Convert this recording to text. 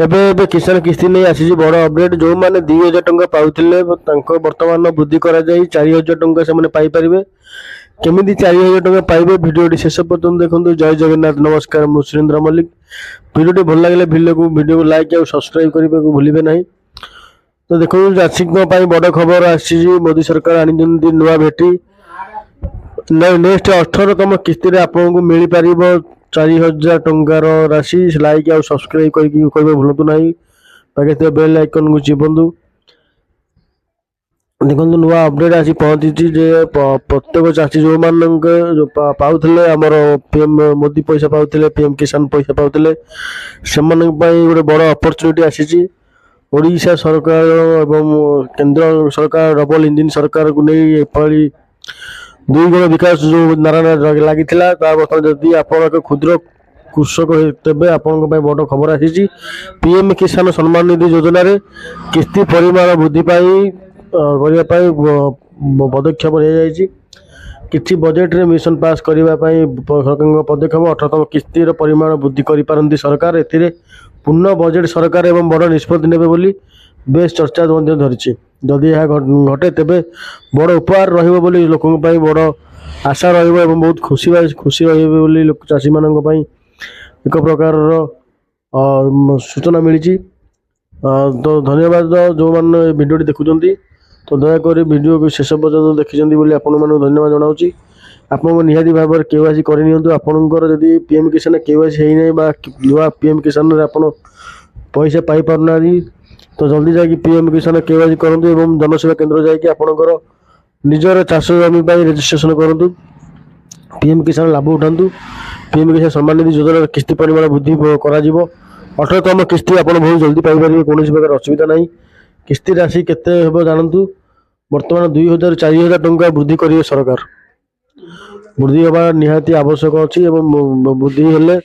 ଏବେ ଏବେ କିଷାନ କିସ୍ତି ନେଇ ଆସିଛି ବଡ଼ ଅପଡେଟ୍। ଯେଉଁମାନେ 2,000 ଟଙ୍କା ପାଉଥିଲେ ତାଙ୍କ ବର୍ତ୍ତମାନ ବୃଦ୍ଧି କରାଯାଇ 4,000 ଟଙ୍କା ସେମାନେ ପାଇପାରିବେ। କେମିତି 4,000 ଟଙ୍କା ପାଇବେ ଭିଡ଼ିଓଟି ଶେଷ ପର୍ଯ୍ୟନ୍ତ ଦେଖନ୍ତୁ। ଜୟ ଜଗନ୍ନାଥ, ନମସ୍କାର। ମୁଁ ସୁରେନ୍ଦ୍ର ମଲ୍ଲିକ। ଭିଡ଼ିଓଟି ଭଲ ଲାଗିଲେ ଭିଡ଼ିଓକୁ ଲାଇକ୍ ଆଉ ସବସ୍କ୍ରାଇବ୍ କରିବାକୁ ଭୁଲିବେ ନାହିଁ। ତ ଦେଖନ୍ତୁ, ଚାଷୀଙ୍କ ପାଇଁ ବଡ଼ ଖବର ଆସିଛି। ମୋଦି ସରକାର ଆଣିଛନ୍ତି ନୂଆ ଭେଟି। ନେକ୍ସଟ 18ତମ କିସ୍ତିରେ ଆପଣଙ୍କୁ ମିଳିପାରିବ 4,000 ଟଙ୍କାର ରାଶି। ଲାଇକ୍ ଆଉ ସବସ୍କ୍ରାଇବ୍ କରିକି କହିବେ ଭୁଲନ୍ତୁ ନାହିଁ। ପାଖରେ ଥିବା ବେଲ୍ ଆଇକନ୍କୁ ଚିପନ୍ତୁ। ଦେଖନ୍ତୁ, ନୂଆ ଅପଡେଟ୍ ଆସି ପହଞ୍ଚିଛି ଯେ ପ୍ରତ୍ୟେକ ଚାଷୀ ଯେଉଁମାନଙ୍କ ପାଉଥିଲେ ଆମର ପିଏମ୍ ମୋଦି ପଇସା ପାଉଥିଲେ, ପିଏମ୍ କିଷାନ ପଇସା ପାଉଥିଲେ, ସେମାନଙ୍କ ପାଇଁ ଗୋଟେ ବଡ଼ ଅପରଚ୍ୟୁନିଟି ଆସିଛି। ଓଡ଼ିଶା ସରକାର ଏବଂ କେନ୍ଦ୍ର ସରକାର ଡବଲ ଇଞ୍ଜିନ୍ ସରକାରକୁ ନେଇ ଏପରି ଦୁଇ ଗୁଣ ବିକାଶ ଯେଉଁ ନାରା ଲାଗିଥିଲା, ତା ବର୍ତ୍ତମାନ ଯଦି ଆପଣ ଏକ କ୍ଷୁଦ୍ର କୃଷକ ତେବେ ଆପଣଙ୍କ ପାଇଁ ବଡ଼ ଖବର ଆସିଛି। ପିଏମ୍ କିଷାନ ସମ୍ମାନ ନିଧି ଯୋଜନାରେ କିସ୍ତି ପରିମାଣ ବୃଦ୍ଧି କରିବା ପାଇଁ ପଦକ୍ଷେପ ନିଆଯାଇଛି। କିଛି ବଜେଟରେ ମିଶନ ପାସ୍ କରିବା ପାଇଁ ସରକାରଙ୍କ ପଦକ୍ଷେପ। 18ତମ କିସ୍ତିର ପରିମାଣ ବୃଦ୍ଧି କରିପାରନ୍ତି ସରକାର। ଏଥିରେ ପୂର୍ଣ୍ଣ ବଜେଟ୍ ସରକାର ଏବଂ ବଡ଼ ନିଷ୍ପତ୍ତି ନେବେ ବୋଲି ବେଶ ଚର୍ଚ୍ଚା ମଧ୍ୟ ଧରିଛି। ଯଦି ଏହା ଘଟେ ତେବେ ବଡ଼ ଉପହାର ରହିବ ବୋଲି ଲୋକଙ୍କ ପାଇଁ ବଡ଼ ଆଶା ରହିବ ଏବଂ ବହୁତ ଖୁସି ରହିବେ ବୋଲି ଚାଷୀମାନଙ୍କ ପାଇଁ ଏକ ପ୍ରକାରର ସୂଚନା ମିଳିଛି। ତ ଧନ୍ୟବାଦ ଯେଉଁମାନେ ଏ ଭିଡ଼ିଓଟି ଦେଖୁଛନ୍ତି। ତ ଦୟାକରି ଭିଡ଼ିଓକୁ ଶେଷ ପର୍ଯ୍ୟନ୍ତ ଦେଖିଛନ୍ତି ବୋଲି ଆପଣମାନଙ୍କୁ ଧନ୍ୟବାଦ ଜଣାଉଛି। ଆପଣଙ୍କୁ ନିହାତି ଭାବରେ KYC କରିନିଅନ୍ତୁ। ଆପଣଙ୍କର ଯଦି ପିଏମ୍ କିଷାନ KYC ହେଇନାହିଁ ବା ନୂଆ ପିଏମ୍ କିଷାନରେ ଆପଣ ପଇସା ପାଇପାରୁନାହାନ୍ତି, ତ ଜଲ୍ଦି ଯାଇକି ପିଏମ୍ କିଷାନ KYC କରନ୍ତୁ ଏବଂ ଜନସେବା କେନ୍ଦ୍ର ଯାଇକି ଆପଣଙ୍କର ନିଜର ଚାଷ ଜମି ପାଇଁ ରେଜିଷ୍ଟ୍ରେସନ କରନ୍ତୁ। ପିଏମ୍ କିଷାନ ଲାଭ ଉଠାନ୍ତୁ। ପିଏମ୍ କିଷାନ ସମ୍ମାନ ନିଧି ଯୋଜନାର କିସ୍ତି ପରିମାଣ ବୃଦ୍ଧି କରାଯିବ। 18ତମ କିସ୍ତି ଆପଣ ବହୁତ ଜଲ୍ଦି ପାଇପାରିବେ, କୌଣସି ପ୍ରକାର ଅସୁବିଧା ନାହିଁ। କିସ୍ତି ରାଶି କେତେ ହେବ ଜାଣନ୍ତୁ। ବର୍ତ୍ତମାନ 2,000 ରୁ 4,000 ଟଙ୍କା ବୃଦ୍ଧି କରିବେ ସରକାର। ବୃଦ୍ଧି ହେବା ନିହାତି ଆବଶ୍ୟକ ଅଛି ଏବଂ ବୃଦ୍ଧି ହେଲେ